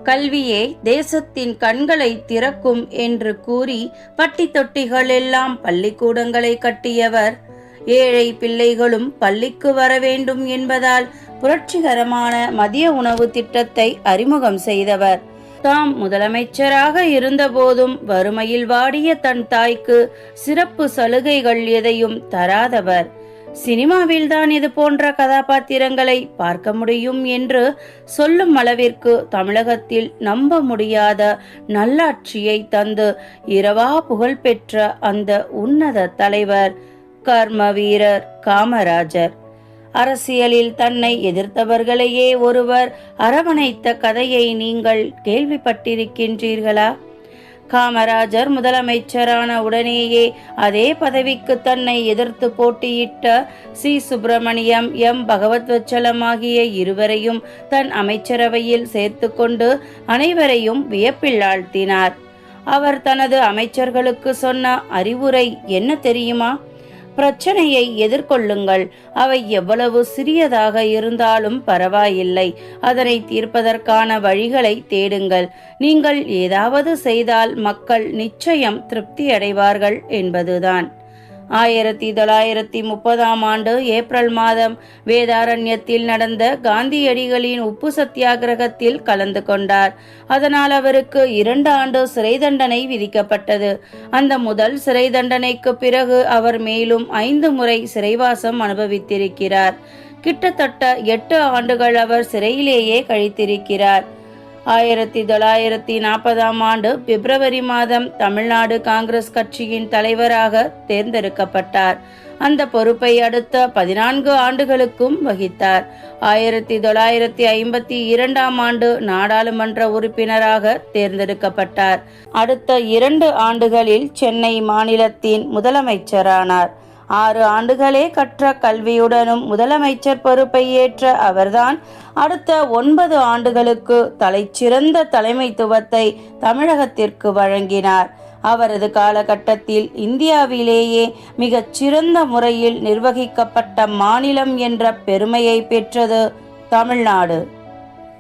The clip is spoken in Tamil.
கல்வியே தேசத்தின் கண்களை திறக்கும் என்று கூறி பட்டி தொட்டிகள் எல்லாம் பள்ளிக்கூடங்களை கட்டியவர். ஏழை பிள்ளைகளும் பள்ளிக்கு வர வேண்டும் என்பதால் புரட்சிகரமான மதிய உணவு திட்டத்தை அறிமுகம் செய்தவர். தாம் முதலமைச்சராக இருந்தபோதும் வறுமையில் வாடிய தன் தாய்க்கு சிறப்பு சலுகைகள் எதையும் தராதவர். சினிமாவில்தான் இது போன்ற கதாபாத்திரங்களை பார்க்க முடியும் என்று சொல்லும் அளவிற்கு தமிழகத்தில் நம்ப முடியாத நல்லாட்சியை தந்து இரவா புகழ்பெற்ற அந்த உன்னத தலைவர் கர்ம வீரர் காமராஜர். அரசியலில் தன்னை எதிர்த்தவர்களையே ஒருவர் அரவணைத்த கதையை நீங்கள் கேள்விப்பட்டிருக்கின்றீர்களா? காமராஜர் முதலமைச்சரான உடனேயே அதே பதவிக்கு தன்னை எதிர்த்து போட்டியிட்ட சி. சுப்பிரமணியம், எம். பகவத்வச்சலம் ஆகிய இருவரையும் தன் அமைச்சரவையில் சேர்த்து கொண்டு அனைவரையும் வியப்பில் ஆழ்த்தினார். அவர் தனது அமைச்சர்களுக்கு சொன்ன அறிவுரை என்ன தெரியுமா? பிரச்சனையை எதிர்கொள்ளுங்கள். அவை எவ்வளவு சிறியதாக இருந்தாலும் பரவாயில்லை. அதனை தீர்ப்பதற்கான வழிகளை தேடுங்கள். நீங்கள் ஏதாவது செய்தால் மக்கள் நிச்சயம் திருப்தி அடைவார்கள் என்பதுதான். 1930 ஏப்ரல் மாதம் வேதாரண்யத்தில் நடந்த காந்தியடிகளின் உப்பு சத்தியாகிரகத்தில் கலந்து கொண்டார். அதனால் அவருக்கு 2 ஆண்டு சிறை தண்டனை விதிக்கப்பட்டது. அந்த முதல் சிறை தண்டனைக்கு பிறகு அவர் மேலும் 5 முறை சிறைவாசம் அனுபவித்திருக்கிறார். கிட்டத்தட்ட 8 ஆண்டுகள் அவர் சிறையிலேயே கழித்திருக்கிறார். 1940 பிப்ரவரி மாதம் தமிழ்நாடு காங்கிரஸ் கட்சியின் தலைவராக தேர்ந்தெடுக்கப்பட்டார். அந்த பொறுப்பை அடுத்த 14 ஆண்டுகளுக்கும் வகித்தார். 1952 நாடாளுமன்ற உறுப்பினராக தேர்ந்தெடுக்கப்பட்டார். அடுத்த 2 ஆண்டுகளில் சென்னை மாநிலத்தின் முதலமைச்சரானார். 6 ஆண்டுகளே கற்ற கல்வியுடனும் முதலமைச்சர் பொறுப்பை ஏற்ற அவர்தான் அடுத்த 9 ஆண்டுகளுக்கு தலைச்சிறந்த தலைமைத்துவத்தை தமிழகத்திற்கு வழங்கினார். அவரது காலகட்டத்தில் இந்தியாவிலேயே மிகச் சிறந்த முறையில் நிர்வகிக்கப்பட்ட மாநிலம் என்ற பெருமையை பெற்றது தமிழ்நாடு.